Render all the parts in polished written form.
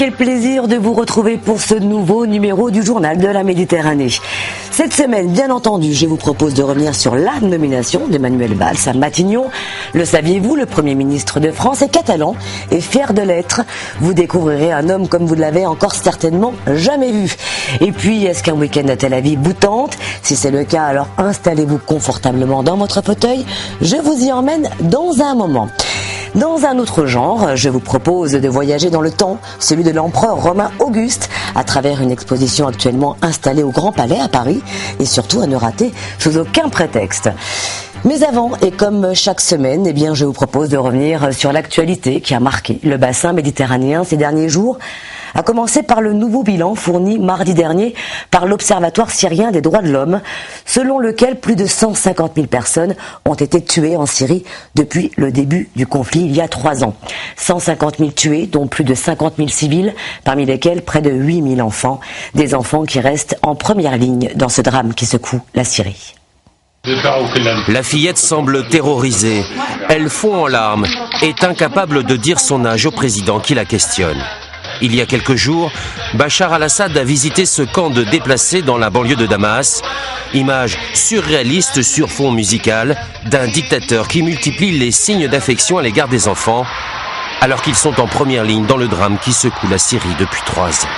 quel plaisir de vous retrouver pour ce nouveau numéro du Journal de la Méditerranée. Cette semaine, bien entendu, je vous propose de revenir sur la nomination d'Emmanuel Valls à Matignon. Le saviez-vous, le Premier ministre de France est catalan et fier de l'être. Vous découvrirez un homme comme vous ne l'avez encore certainement jamais vu. Et puis, est-ce qu'un week-end à Tel Aviv vous tente? Si c'est le cas, alors installez-vous confortablement dans votre fauteuil. Je vous y emmène dans un moment. Dans un autre genre, je vous propose de voyager dans le temps, celui de l'empereur romain Auguste, à travers une exposition actuellement installée au Grand Palais à Paris, et surtout à ne rater sous aucun prétexte. Mais avant, et comme chaque semaine, je vous propose de revenir sur l'actualité qui a marqué le bassin méditerranéen ces derniers jours, à commencer par le nouveau bilan fourni mardi dernier par l'Observatoire syrien des droits de l'homme, selon lequel plus de 150 000 personnes ont été tuées en Syrie depuis le début du conflit il y a 3 ans. 150 000 tués, dont plus de 50 000 civils, parmi lesquels près de 8 000 enfants, des enfants qui restent en première ligne dans ce drame qui secoue la Syrie. La fillette semble terrorisée. Elle fond en larmes, est incapable de dire son âge au président qui la questionne. Il y a quelques jours, Bachar al-Assad a visité ce camp de déplacés dans la banlieue de Damas. Image surréaliste sur fond musical d'un dictateur qui multiplie les signes d'affection à l'égard des enfants, alors qu'ils sont en première ligne dans le drame qui secoue la Syrie depuis 3 ans.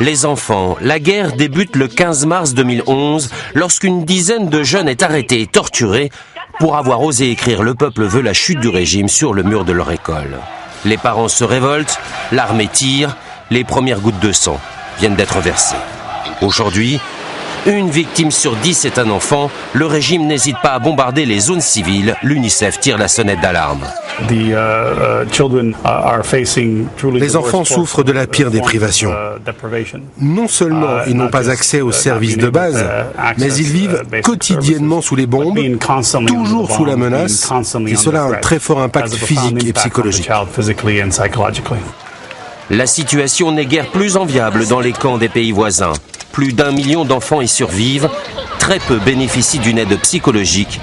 Les enfants, la guerre débute le 15 mars 2011 lorsqu'une dizaine de jeunes est arrêtée et torturée pour avoir osé écrire « Le peuple veut la chute du régime » sur le mur de leur école. Les parents se révoltent, l'armée tire, les premières gouttes de sang viennent d'être versées. Aujourd'hui, une victime sur 10 est un enfant. Le régime n'hésite pas à bombarder les zones civiles. L'UNICEF tire la sonnette d'alarme. Les enfants souffrent de la pire des privations. Non seulement ils n'ont pas accès aux services de base, mais ils vivent quotidiennement sous les bombes, toujours sous la menace, et cela a un très fort impact physique et psychologique. La situation n'est guère plus enviable dans les camps des pays voisins. Plus d'1 million d'enfants y survivent, très peu bénéficient d'une aide psychologique.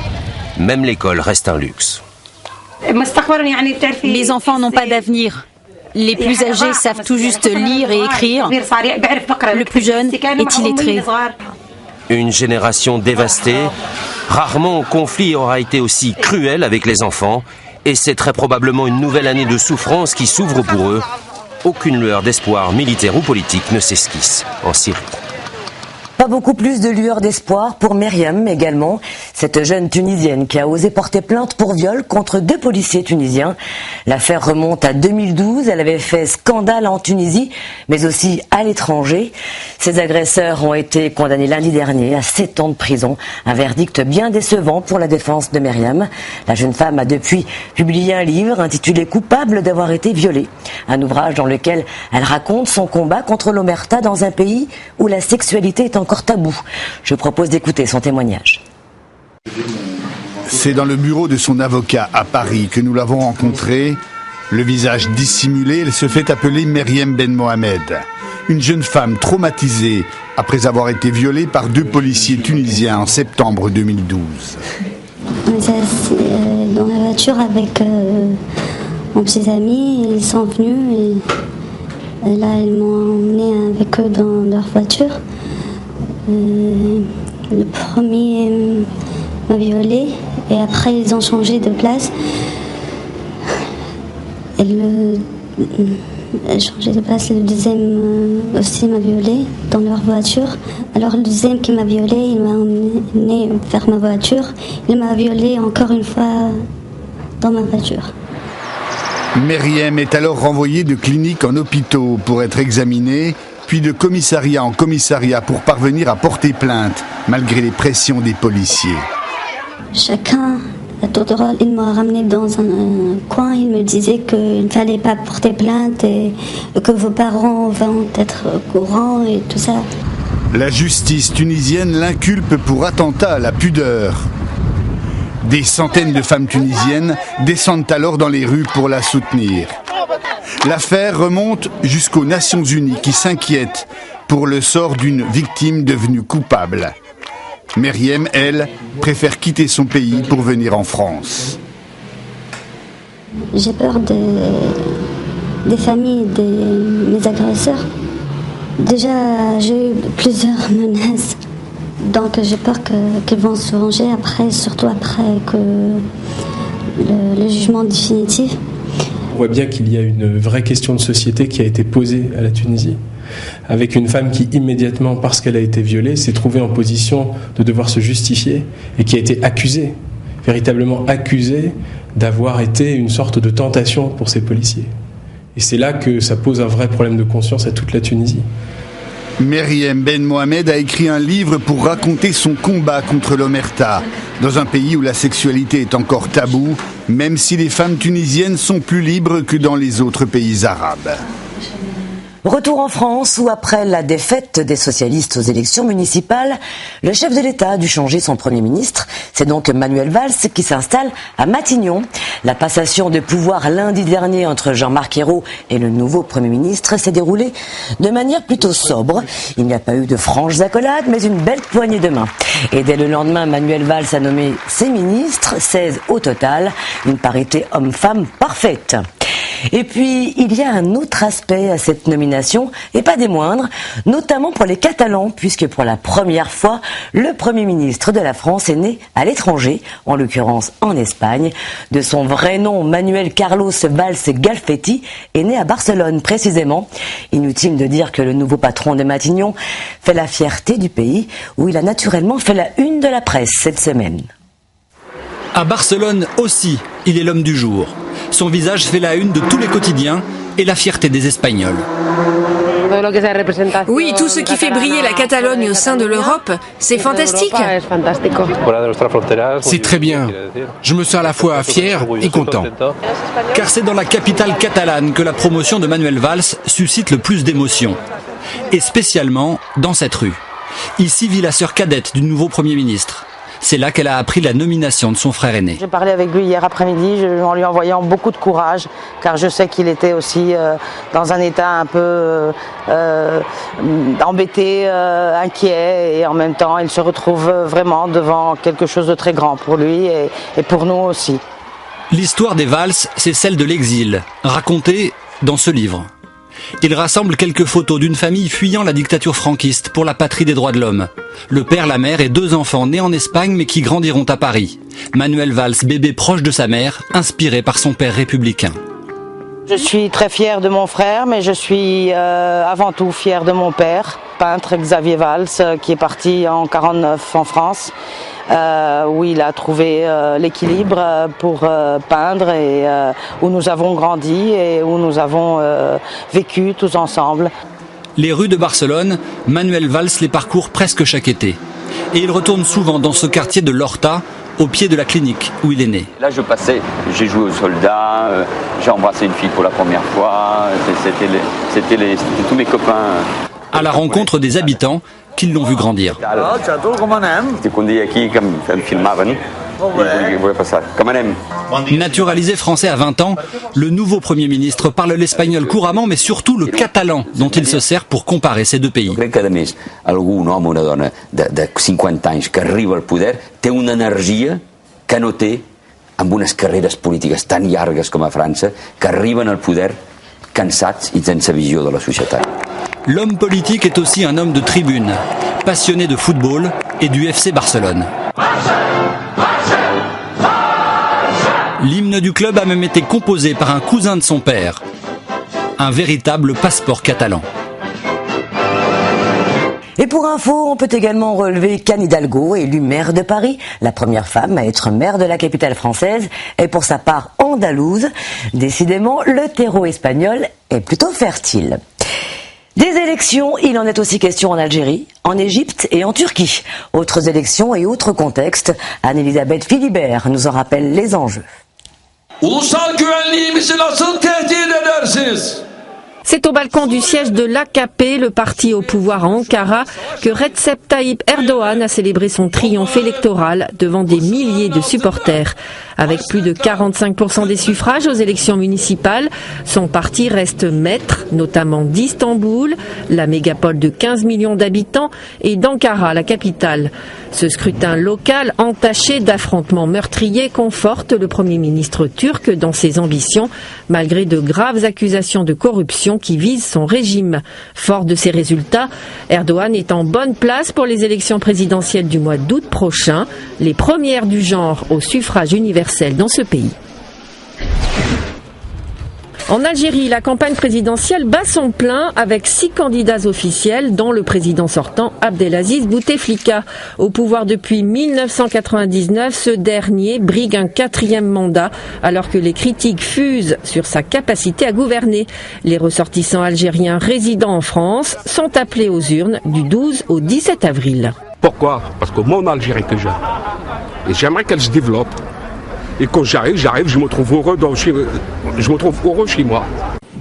Même l'école reste un luxe. Les enfants n'ont pas d'avenir. Les plus âgés savent tout juste lire et écrire. Le plus jeune est illettré. Une génération dévastée. Rarement un conflit aura été aussi cruel avec les enfants. Et c'est très probablement une nouvelle année de souffrance qui s'ouvre pour eux. Aucune lueur d'espoir militaire ou politique ne s'esquisse en Syrie. Pas beaucoup plus de lueur d'espoir pour Myriam également, cette jeune Tunisienne qui a osé porter plainte pour viol contre 2 policiers tunisiens. L'affaire remonte à 2012, elle avait fait scandale en Tunisie, mais aussi à l'étranger. Ces agresseurs ont été condamnés lundi dernier à 7 ans de prison, un verdict bien décevant pour la défense de Myriam. La jeune femme a depuis publié un livre intitulé « Coupable d'avoir été violée », un ouvrage dans lequel elle raconte son combat contre l'omerta dans un pays où la sexualité est encore tabou. Je propose d'écouter son témoignage. C'est dans le bureau de son avocat à Paris que nous l'avons rencontrée. Le visage dissimulé, elle se fait appeler Myriam Ben Mohamed. Une jeune femme traumatisée après avoir été violée par 2 policiers tunisiens en septembre 2012. On était dans la voiture avec mon petit ami, ils sont venus et là ils m'ont emmené avec eux dans leur voiture. Le premier m'a violée et après ils ont changé de place. Elle a changé de place, le deuxième aussi m'a violée dans leur voiture. Alors le deuxième qui m'a violée, il m'a emmené vers ma voiture. Il m'a violée encore une fois dans ma voiture. Myriam est alors renvoyée de clinique en hôpitaux pour être examinée, puis de commissariat en commissariat pour parvenir à porter plainte, malgré les pressions des policiers. Chacun, à tour de rôle, il m'a ramené dans un coin, il me disait qu'il ne fallait pas porter plainte et que vos parents vont être au courant et tout ça. La justice tunisienne l'inculpe pour attentat à la pudeur. Des centaines de femmes tunisiennes descendent alors dans les rues pour la soutenir. L'affaire remonte jusqu'aux Nations Unies qui s'inquiètent pour le sort d'une victime devenue coupable. Myriam, elle, préfère quitter son pays pour venir en France. J'ai peur des familles de mes agresseurs. Déjà, j'ai eu plusieurs menaces. Donc j'ai peur qu'ils vont se venger après, surtout après que le jugement définitif. On voit bien qu'il y a une vraie question de société qui a été posée à la Tunisie, avec une femme qui immédiatement, parce qu'elle a été violée, s'est trouvée en position de devoir se justifier et qui a été accusée, véritablement accusée d'avoir été une sorte de tentation pour ces policiers. Et c'est là que ça pose un vrai problème de conscience à toute la Tunisie. Meriem Ben Mohamed a écrit un livre pour raconter son combat contre l'omerta, dans un pays où la sexualité est encore taboue, même si les femmes tunisiennes sont plus libres que dans les autres pays arabes. Retour en France où, après la défaite des socialistes aux élections municipales, le chef de l'État a dû changer son Premier ministre. C'est donc Manuel Valls qui s'installe à Matignon. La passation de pouvoir lundi dernier entre Jean-Marc Ayrault et le nouveau Premier ministre s'est déroulée de manière plutôt sobre. Il n'y a pas eu de franches accolades, mais une belle poignée de main. Et dès le lendemain, Manuel Valls a nommé ses ministres, 16 au total, une parité homme-femme parfaite. Et puis, il y a un autre aspect à cette nomination, et pas des moindres, notamment pour les Catalans, puisque pour la première fois, le Premier ministre de la France est né à l'étranger, en l'occurrence en Espagne. De son vrai nom, Manuel Carlos Valls Galfetti, est né à Barcelone précisément. Inutile de dire que le nouveau patron de Matignon fait la fierté du pays, où il a naturellement fait la une de la presse cette semaine. À Barcelone aussi, il est l'homme du jour. Son visage fait la une de tous les quotidiens et la fierté des Espagnols. Oui, tout ce qui fait briller la Catalogne au sein de l'Europe, c'est fantastique. C'est très bien. Je me sens à la fois fier et content. Car c'est dans la capitale catalane que la promotion de Manuel Valls suscite le plus d'émotions. Et spécialement dans cette rue. Ici vit la sœur cadette du nouveau Premier ministre. C'est là qu'elle a appris la nomination de son frère aîné. J'ai parlé avec lui hier après-midi en lui envoyant beaucoup de courage, car je sais qu'il était aussi dans un état un peu embêté, inquiet, et en même temps il se retrouve vraiment devant quelque chose de très grand pour lui et pour nous aussi. L'histoire des Valls, c'est celle de l'exil, racontée dans ce livre. Il rassemble quelques photos d'une famille fuyant la dictature franquiste pour la patrie des droits de l'homme. Le père, la mère et 2 enfants nés en Espagne mais qui grandiront à Paris. Manuel Valls, bébé proche de sa mère, inspiré par son père républicain. Je suis très fière de mon frère, mais je suis avant tout fière de mon père, peintre Xavier Valls, qui est parti en 1949 en France. Où il a trouvé l'équilibre pour peindre et où nous avons grandi et où nous avons vécu tous ensemble. Les rues de Barcelone, Manuel Valls les parcourt presque chaque été. Et il retourne souvent dans ce quartier de l'Horta, au pied de la clinique où il est né. Là je passais, j'ai joué aux soldats, j'ai embrassé une fille pour la première fois, c'était tous mes copains. À la rencontre des habitants qui l'ont vu grandir. Naturalisé français à 20 ans, le nouveau Premier ministre parle l'espagnol couramment, mais surtout le catalan, dont il se sert pour comparer ces 2 pays. Je crec que, a més, algú, un home o una dona de 50 anys que arriba al poder té una energia que no té amb unes carreres polítiques tan llargues com a França, que arriben al poder cansats i sense visió de la societat. L'homme politique est aussi un homme de tribune, passionné de football et du FC Barcelone. L'hymne du club a même été composé par un cousin de son père. Un véritable passeport catalan. Et pour info, on peut également relever qu'Anne Hidalgo, élue maire de Paris, la première femme à être maire de la capitale française, est pour sa part andalouse. Décidément, le terreau espagnol est plutôt fertile. Des élections, il en est aussi question en Algérie, en Égypte et en Turquie. Autres élections et autres contextes, Anne-Elisabeth Philibert nous en rappelle les enjeux. C'est au balcon du siège de l'AKP, le parti au pouvoir à Ankara, que Recep Tayyip Erdogan a célébré son triomphe électoral devant des milliers de supporters. Avec plus de 45% des suffrages aux élections municipales, son parti reste maître, notamment d'Istanbul, la mégapole de 15 millions d'habitants, et d'Ankara, la capitale. Ce scrutin local entaché d'affrontements meurtriers conforte le Premier ministre turc dans ses ambitions, malgré de graves accusations de corruption qui visent son régime. Fort de ces résultats, Erdogan est en bonne place pour les élections présidentielles du mois d'août prochain, les premières du genre au suffrage universel dans ce pays. En Algérie, la campagne présidentielle bat son plein avec 6 candidats officiels, dont le président sortant Abdelaziz Bouteflika. Au pouvoir depuis 1999, ce dernier brigue un 4e mandat, alors que les critiques fusent sur sa capacité à gouverner. Les ressortissants algériens résidant en France sont appelés aux urnes du 12 au 17 avril. Pourquoi? Parce que mon Algérie que j'ai, et j'aimerais qu'elle se développe. Et quand j'arrive, je me trouve heureux chez moi.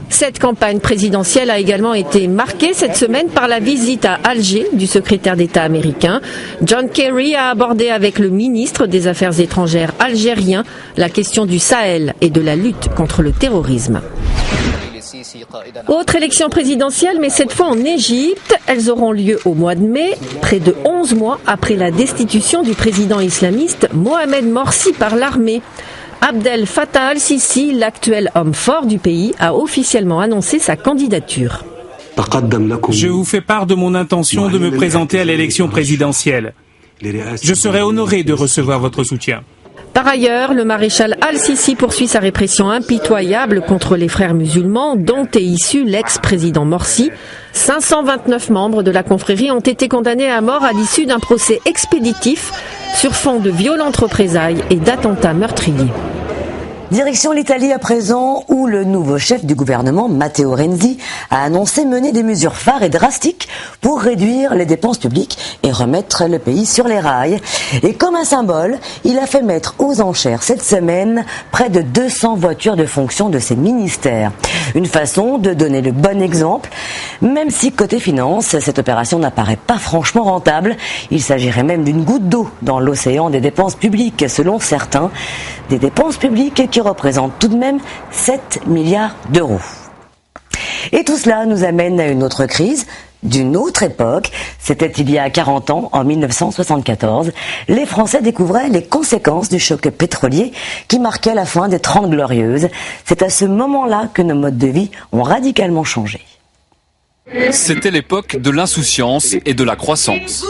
Cette campagne présidentielle a également été marquée cette semaine par la visite à Alger du secrétaire d'État américain. John Kerry a abordé avec le ministre des Affaires étrangères algérien la question du Sahel et de la lutte contre le terrorisme. Autre élection présidentielle, mais cette fois en Égypte. Elles auront lieu au mois de mai, près de 11 mois après la destitution du président islamiste Mohamed Morsi par l'armée. Abdel Fattah al-Sisi, l'actuel homme fort du pays, a officiellement annoncé sa candidature. Je vous fais part de mon intention de me présenter à l'élection présidentielle. Je serai honoré de recevoir votre soutien. Par ailleurs, le maréchal al-Sisi poursuit sa répression impitoyable contre les frères musulmans dont est issu l'ex-président Morsi. 529 membres de la confrérie ont été condamnés à mort à l'issue d'un procès expéditif sur fond de violentes représailles et d'attentats meurtriers. Direction l'Italie à présent, où le nouveau chef du gouvernement, Matteo Renzi, a annoncé mener des mesures phares et drastiques pour réduire les dépenses publiques et remettre le pays sur les rails. Et comme un symbole, il a fait mettre aux enchères cette semaine près de 200 voitures de fonction de ses ministères. Une façon de donner le bon exemple, même si côté finance, cette opération n'apparaît pas franchement rentable. Il s'agirait même d'une goutte d'eau dans l'océan des dépenses publiques, selon certains. Des dépenses publiques qui représentent tout de même 7 milliards d'euros. Et tout cela nous amène à une autre crise, d'une autre époque. C'était il y a 40 ans, en 1974. Les Français découvraient les conséquences du choc pétrolier qui marquait la fin des 30 Glorieuses. C'est à ce moment-là que nos modes de vie ont radicalement changé. C'était l'époque de l'insouciance et de la croissance.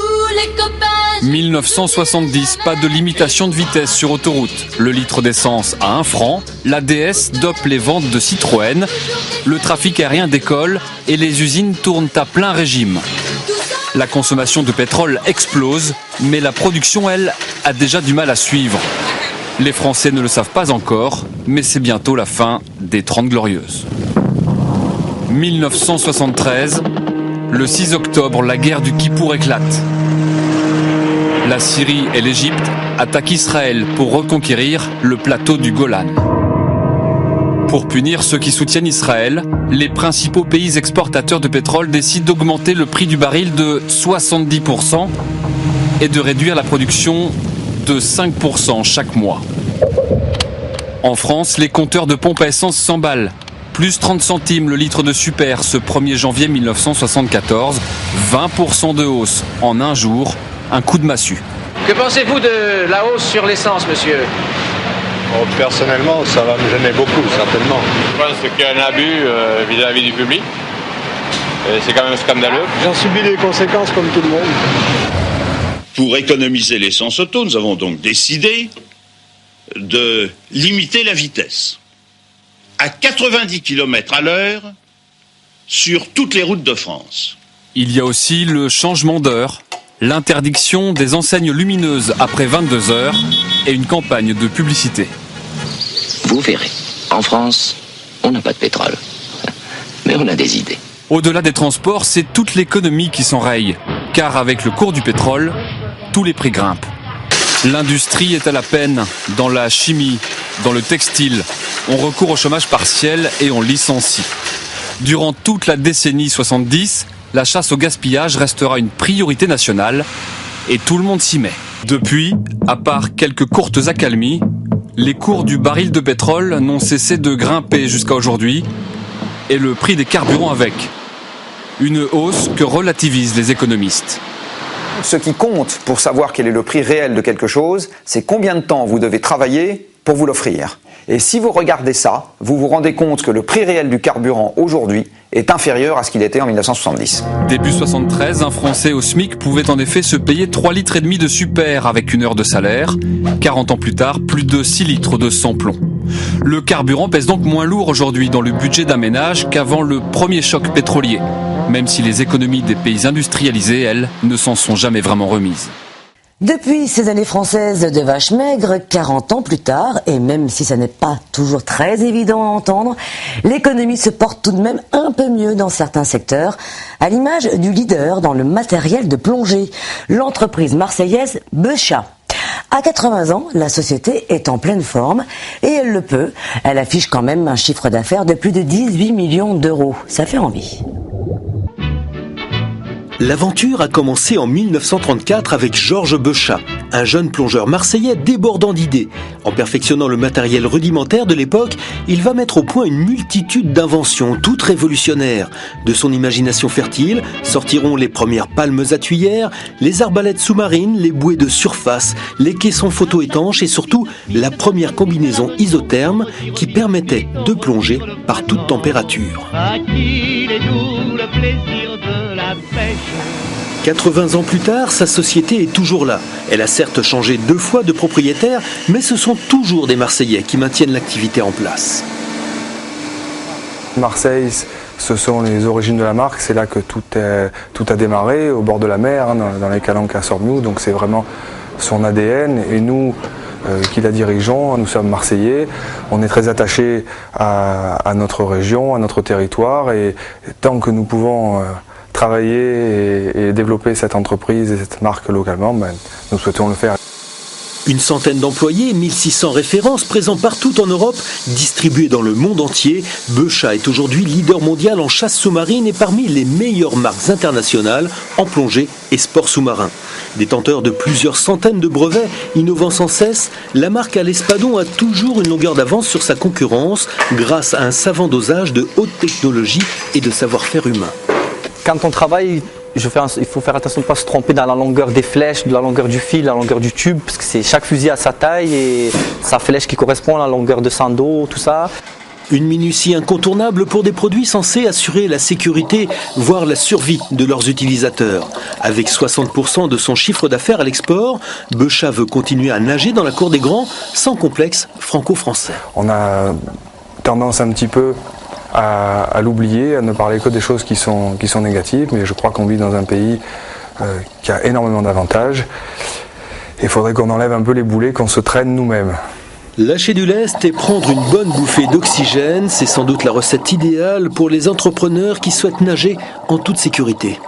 1970, pas de limitation de vitesse sur autoroute. Le litre d'essence à 1 franc, la DS dope les ventes de Citroën, le trafic aérien décolle et les usines tournent à plein régime. La consommation de pétrole explose, mais la production, elle, a déjà du mal à suivre. Les Français ne le savent pas encore, mais c'est bientôt la fin des 30 Glorieuses. 1973, le 6 octobre, la guerre du Kippour éclate. La Syrie et l'Égypte attaquent Israël pour reconquérir le plateau du Golan. Pour punir ceux qui soutiennent Israël, les principaux pays exportateurs de pétrole décident d'augmenter le prix du baril de 70% et de réduire la production de 5% chaque mois. En France, les compteurs de pompes à essence s'emballent. Plus 30 centimes le litre de super ce 1er janvier 1974, 20% de hausse en un jour. Un coup de massue. Que pensez-vous de la hausse sur l'essence, monsieur? Personnellement, ça va me gêner beaucoup, certainement. Je pense qu'il y a un abus vis-à-vis du public. C'est quand même scandaleux. J'en subis les conséquences comme tout le monde. Pour économiser l'essence auto, nous avons donc décidé de limiter la vitesse à 90 km à l'heure sur toutes les routes de France. Il y a aussi le changement d'heure, l'interdiction des enseignes lumineuses après 22 heures et une campagne de publicité. Vous verrez, en France, on n'a pas de pétrole, mais on a des idées. Au-delà des transports, c'est toute l'économie qui s'enraye, car avec le cours du pétrole, tous les prix grimpent. L'industrie est à la peine, dans la chimie, dans le textile. On recourt au chômage partiel et on licencie. Durant toute la décennie 70, la chasse au gaspillage restera une priorité nationale et tout le monde s'y met. Depuis, à part quelques courtes accalmies, Les cours du baril de pétrole n'ont cessé de grimper jusqu'à aujourd'hui, et le prix des carburants avec. Une hausse que relativisent les économistes. Ce qui compte pour savoir quel est le prix réel de quelque chose, c'est combien de temps vous devez travailler pour vous l'offrir. Et si vous regardez ça, vous vous rendez compte que le prix réel du carburant aujourd'hui est inférieur à ce qu'il était en 1970. Début 73, un Français au SMIC pouvait en effet se payer 3,5 litres de super avec 1 heure de salaire. 40 ans plus tard, plus de 6 litres de sans-plomb. Le carburant pèse donc moins lourd aujourd'hui dans le budget d'un ménage qu'avant le premier choc pétrolier, même si les économies des pays industrialisés, elles, ne s'en sont jamais vraiment remises. Depuis ces années françaises de vaches maigres, 40 ans plus tard, et même si ça n'est pas toujours très évident à entendre, l'économie se porte tout de même un peu mieux dans certains secteurs, à l'image du leader dans le matériel de plongée, l'entreprise marseillaise Beuchat. À 80 ans, la société est en pleine forme et elle le peut. Elle affiche quand même un chiffre d'affaires de plus de 18 millions d'euros. Ça fait envie. L'aventure a commencé en 1934 avec Georges Beuchat, un jeune plongeur marseillais débordant d'idées. En perfectionnant le matériel rudimentaire de l'époque, il va mettre au point une multitude d'inventions, toutes révolutionnaires. De son imagination fertile sortiront les premières palmes à tuyères, les arbalètes sous-marines, les bouées de surface, les caissons photo-étanches et surtout la première combinaison isotherme qui permettait de plonger par toute température. 80 ans plus tard, sa société est toujours là. Elle a certes changé 2 fois de propriétaire, mais ce sont toujours des Marseillais qui maintiennent l'activité en place. Marseille, ce sont les origines de la marque, c'est là que tout a démarré, au bord de la mer, dans les calanques à Sormiou, donc c'est vraiment son ADN. Et nous, qui la dirigeons, nous sommes Marseillais, on est très attachés à notre région, à notre territoire, et tant que nous pouvons travailler et développer cette entreprise et cette marque localement, nous souhaitons le faire. Une centaine d'employés, 1600 références présents partout en Europe, distribués dans le monde entier, Beuchat est aujourd'hui leader mondial en chasse sous-marine et parmi les meilleures marques internationales en plongée et sport sous-marin. Détenteur de plusieurs centaines de brevets, innovant sans cesse, la marque à l'Espadon a toujours une longueur d'avance sur sa concurrence grâce à un savant dosage de haute technologie et de savoir-faire humain. Quand on travaille, il faut faire attention de ne pas se tromper dans la longueur des flèches, de la longueur du fil, la longueur du tube, parce que chaque fusil a sa taille et sa flèche qui correspond à la longueur de son dos, tout ça. Une minutie incontournable pour des produits censés assurer la sécurité, voire la survie de leurs utilisateurs. Avec 60% de son chiffre d'affaires à l'export, Beuchat veut continuer à nager dans la cour des grands, sans complexe franco-français. On a tendance un petit peu à l'oublier, à ne parler que des choses qui sont négatives, mais je crois qu'on vit dans un pays qui a énormément d'avantages. Il faudrait qu'on enlève un peu les boulets qu'on se traîne nous-mêmes. Lâcher du lest et prendre une bonne bouffée d'oxygène, c'est sans doute la recette idéale pour les entrepreneurs qui souhaitent nager en toute sécurité.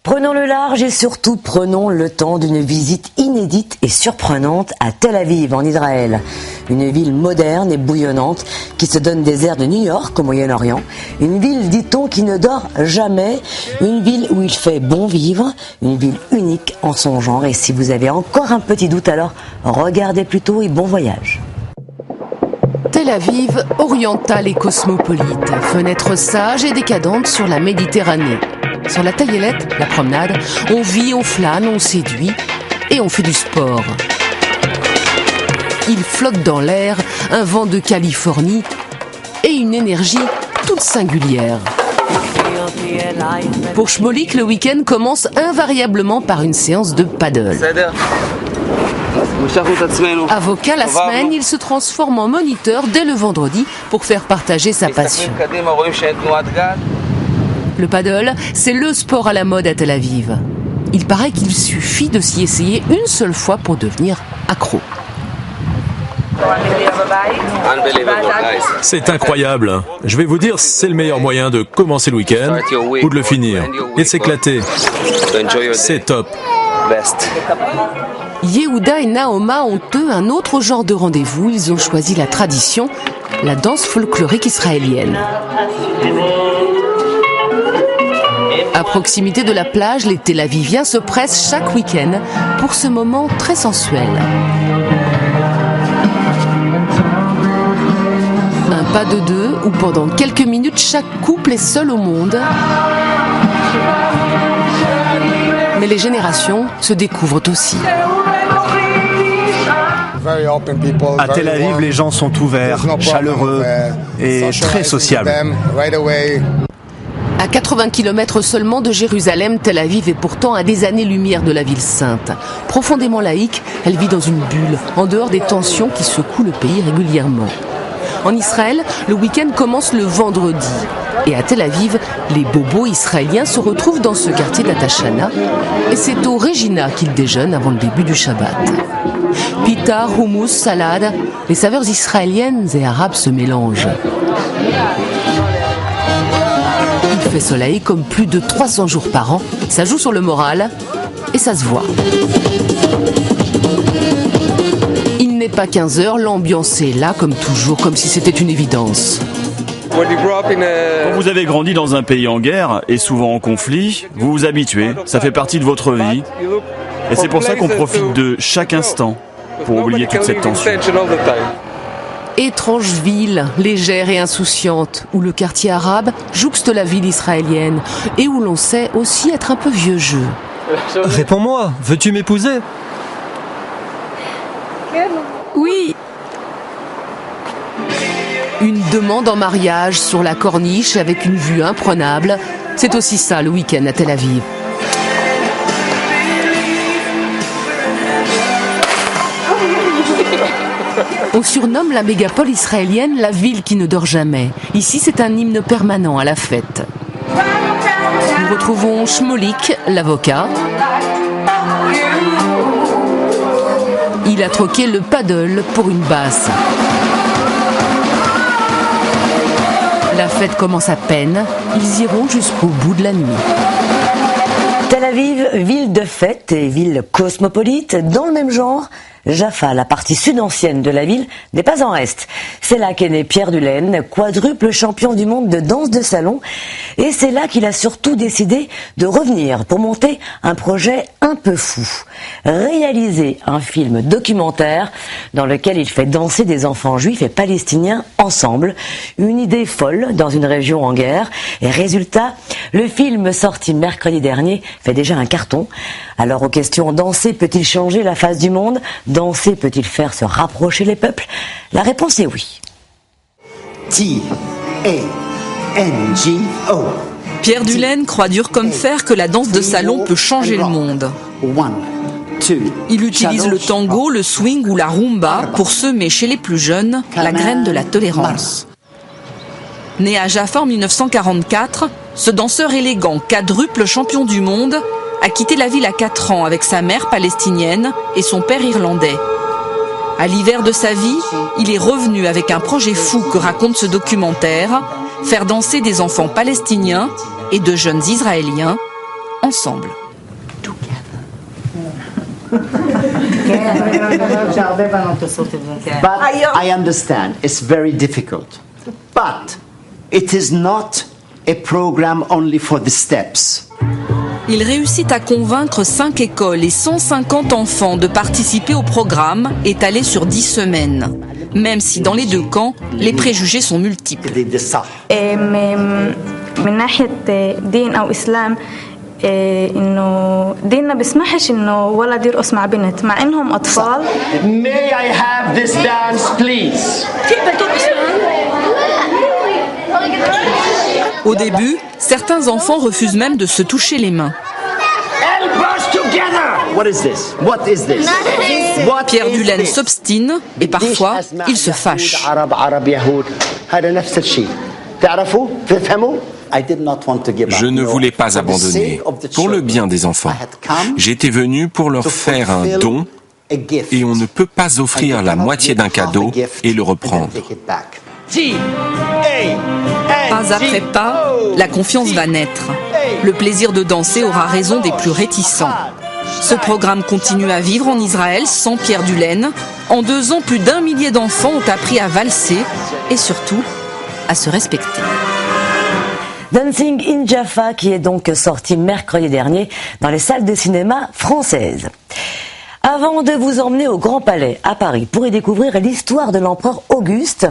Prenons le large et surtout prenons le temps d'une visite inédite et surprenante à Tel Aviv en Israël. Une ville moderne et bouillonnante qui se donne des airs de New York au Moyen-Orient. Une ville, dit-on, qui ne dort jamais. Une ville où il fait bon vivre. Une ville unique en son genre. Et si vous avez encore un petit doute, alors regardez plutôt et bon voyage. Tel Aviv, orientale et cosmopolite. Fenêtre sage et décadente sur la Méditerranée. Sur la taillellette, la promenade, on vit, on flâne, on séduit et on fait du sport. Il flotte dans l'air un vent de Californie et une énergie toute singulière. Pour Shmolik, le week-end commence invariablement par une séance de paddle. Avocat la semaine, il se transforme en moniteur dès le vendredi pour faire partager sa passion. Le paddle, c'est le sport à la mode à Tel Aviv. Il paraît qu'il suffit de s'y essayer une seule fois pour devenir accro. C'est incroyable. Je vais vous dire, c'est le meilleur moyen de commencer le week-end ou de le finir. Et de s'éclater. C'est top. Yehuda et Naoma ont eux un autre genre de rendez-vous. Ils ont choisi la tradition, la danse folklorique israélienne. À proximité de la plage, les Tel Aviviens se pressent chaque week-end pour ce moment très sensuel. pas de deux, où pendant quelques minutes, chaque couple est seul au monde. Mais les générations se découvrent aussi. À Tel Aviv, les gens sont ouverts, chaleureux et très sociables. À 80 km seulement de Jérusalem, Tel Aviv est pourtant à des années-lumière de la ville sainte. Profondément laïque, elle vit dans une bulle, en dehors des tensions qui secouent le pays régulièrement. En Israël, le week-end commence le vendredi. Et à Tel Aviv, les bobos israéliens se retrouvent dans ce quartier d'Atashana. Et c'est au Regina qu'ils déjeunent avant le début du Shabbat. Pita, hummus, salade, les saveurs israéliennes et arabes se mélangent. Il fait soleil comme plus de 300 jours par an. Ça joue sur le moral et ça se voit. Il n'est pas 15 heures, l'ambiance est là comme toujours, comme si c'était une évidence. Quand vous avez grandi dans un pays en guerre et souvent en conflit, vous vous habituez, ça fait partie de votre vie. Et c'est pour ça qu'on profite de chaque instant pour oublier toute cette tension. Étrange ville, légère et insouciante, où le quartier arabe jouxte la ville israélienne et où l'on sait aussi être un peu vieux jeu. Réponds-moi, veux-tu m'épouser ? Oui. Une demande en mariage sur la corniche avec une vue imprenable, c'est aussi ça le week-end à Tel Aviv. On surnomme la mégapole israélienne la ville qui ne dort jamais. Ici, c'est un hymne permanent à la fête. Nous retrouvons Shmolik, l'avocat. Il a troqué le paddle pour une basse. La fête commence à peine. Ils iront jusqu'au bout de la nuit. Tel Aviv, ville de fête et ville cosmopolite, dans le même genre, Jaffa, la partie sud ancienne de la ville, n'est pas en reste. C'est là qu'est né Pierre Dulaine, quadruple champion du monde de danse de salon. Et c'est là qu'il a surtout décidé de revenir pour monter un projet un peu fou. Réaliser un film documentaire dans lequel il fait danser des enfants juifs et palestiniens ensemble. Une idée folle dans une région en guerre. Et résultat, le film sorti mercredi dernier fait déjà un carton. Alors aux questions, danser peut-il changer la face du monde ? Danser peut-il faire se rapprocher les peuples ? La réponse est oui. T-A-N-G-O. Pierre Dulaine croit dur comme fer que la danse de salon peut changer le monde. Il utilise le tango, le swing ou la rumba pour semer chez les plus jeunes la graine de la tolérance. Né à Jaffa en 1944, ce danseur élégant, quadruple champion du monde, a quitté la ville à 4 ans avec sa mère palestinienne et son père irlandais. À l'hiver de sa vie, il est revenu avec un projet fou que raconte ce documentaire, faire danser des enfants palestiniens et de jeunes Israéliens ensemble. But I understand, it's very difficult. But it is not a program only for the steps. Il réussit à convaincre 5 écoles et 150 enfants de participer au programme étalé sur 10 semaines. Même si dans les deux camps, les préjugés sont multiples. إنه ديننا بيسمحش إنه ولد يرقص مع بنت مع إنهم أطفال. May I have this dance, please? Au début, certains enfants refusent même de se toucher les mains. What is this? What is this? Pierre Dulaine s'obstine et parfois il se fâche. Je ne voulais pas abandonner, pour le bien des enfants. J'étais venu pour leur faire un don, et on ne peut pas offrir la moitié d'un cadeau et le reprendre. Pas après pas, la confiance va naître. Le plaisir de danser aura raison des plus réticents. Ce programme continue à vivre en Israël sans Pierre Dulaine. En 2 ans, plus d'1 millier d'enfants ont appris à valser et surtout à se respecter. Dancing in Jaffa, qui est donc sorti mercredi dernier dans les salles de cinéma françaises. Avant de vous emmener au Grand Palais à Paris pour y découvrir l'histoire de l'empereur Auguste,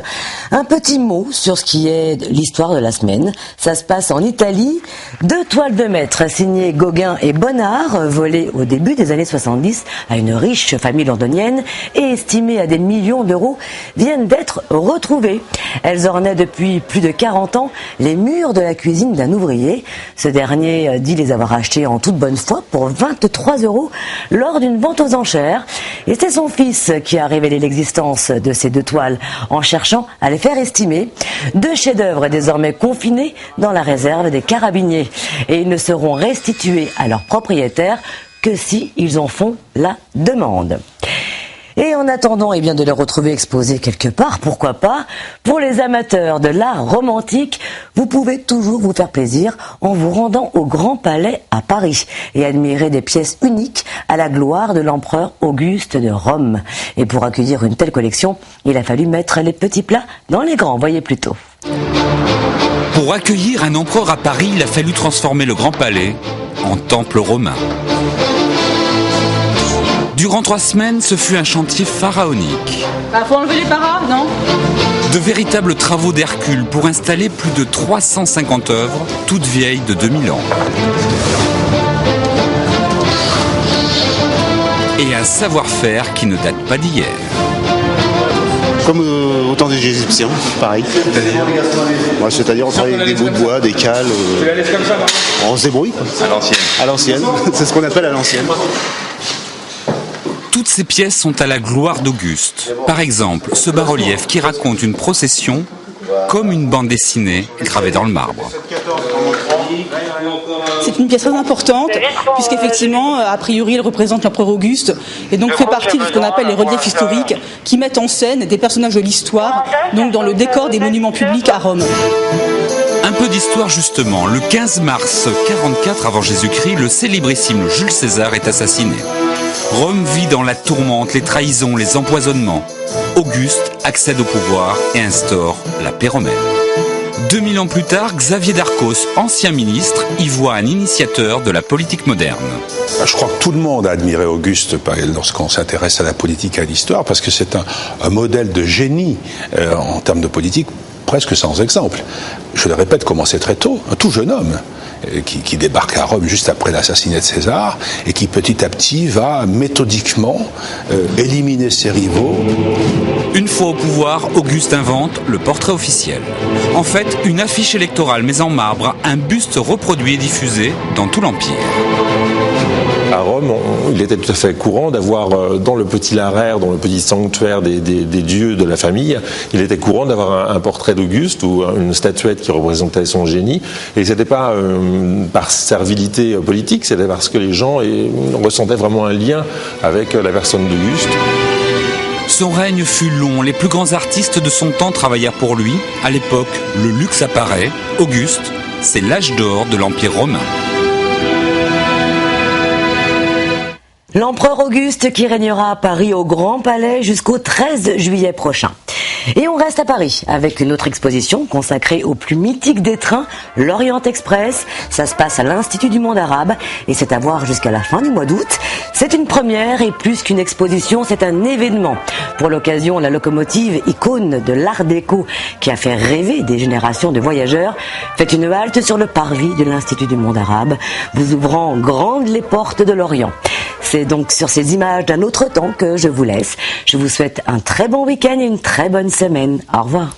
un petit mot sur ce qui est l'histoire de la semaine. Ça se passe en Italie. 2 toiles de maître signées Gauguin et Bonnard, volées au début des années 70 à une riche famille londonienne et estimées à des millions d'euros, viennent d'être retrouvées. Elles ornaient depuis plus de 40 ans les murs de la cuisine d'un ouvrier. Ce dernier dit les avoir achetées en toute bonne foi pour 23 € lors d'une vente aux enchères. Et c'est son fils qui a révélé l'existence de ces 2 toiles en cherchant à les faire estimer. 2 chefs-d'œuvre désormais confinés dans la réserve des carabiniers. Et ils ne seront restitués à leurs propriétaires que si ils en font la demande. Et en attendant de les retrouver exposés quelque part, pourquoi pas, pour les amateurs de l'art romantique, vous pouvez toujours vous faire plaisir en vous rendant au Grand Palais à Paris et admirer des pièces uniques à la gloire de l'empereur Auguste de Rome. Et pour accueillir une telle collection, il a fallu mettre les petits plats dans les grands, voyez plutôt. Pour accueillir un empereur à Paris, il a fallu transformer le Grand Palais en temple romain. Durant 3 semaines, ce fut un chantier pharaonique. Faut enlever les paras, non ? De véritables travaux d'Hercule pour installer plus de 350 œuvres, toutes vieilles de 2000 ans. Et un savoir-faire qui ne date pas d'hier. Comme au temps des Égyptiens, pareil. C'est-à-dire on travaille avec des bouts de bois, des cales. On se débrouille. À l'ancienne. À l'ancienne, c'est ce qu'on appelle à l'ancienne. Toutes ces pièces sont à la gloire d'Auguste. Par exemple, ce bas-relief qui raconte une procession comme une bande dessinée gravée dans le marbre. C'est une pièce très importante, puisqu'effectivement, a priori, elle représente l'empereur Auguste, et donc fait partie de ce qu'on appelle les reliefs historiques, qui mettent en scène des personnages de l'histoire, donc dans le décor des monuments publics à Rome. Un peu d'histoire justement. Le 15 mars 44 avant Jésus-Christ, le célébrissime Jules César est assassiné. Rome vit dans la tourmente, les trahisons, les empoisonnements. Auguste accède au pouvoir et instaure la paix romaine. 2000 ans plus tard, Xavier Darcos, ancien ministre, y voit un initiateur de la politique moderne. Je crois que tout le monde a admiré Auguste lorsqu'on s'intéresse à la politique et à l'histoire, parce que c'est un modèle de génie en termes de politique presque sans exemple. Je le répète, commencé très tôt, un tout jeune homme qui débarque à Rome juste après l'assassinat de César et qui petit à petit va méthodiquement éliminer ses rivaux. Une fois au pouvoir, Auguste invente le portrait officiel. En fait, une affiche électorale mais en marbre, un buste reproduit et diffusé dans tout l'Empire. À Rome, il était tout à fait courant d'avoir dans le petit larraire, dans le petit sanctuaire des dieux de la famille, il était courant d'avoir un portrait d'Auguste ou une statuette qui représentait son génie. Et ce n'était pas par servilité politique, c'était parce que les gens ressentaient vraiment un lien avec la personne d'Auguste. Son règne fut long, les plus grands artistes de son temps travaillèrent pour lui. À l'époque, le luxe apparaît. Auguste, c'est l'âge d'or de l'Empire romain. L'empereur Auguste qui régnera à Paris au Grand Palais jusqu'au 13 juillet prochain. Et on reste à Paris avec une autre exposition consacrée au plus mythique des trains, l'Orient Express. Ça se passe à l'Institut du monde arabe et c'est à voir jusqu'à la fin du mois d'août. C'est une première et plus qu'une exposition, c'est un événement. Pour l'occasion, la locomotive, icône de l'art déco qui a fait rêver des générations de voyageurs, fait une halte sur le parvis de l'Institut du monde arabe, vous ouvrant grandes les portes de l'Orient. C'est donc sur ces images d'un autre temps que je vous laisse. Je vous souhaite un très bon week-end et une très bonne semaine. Au revoir.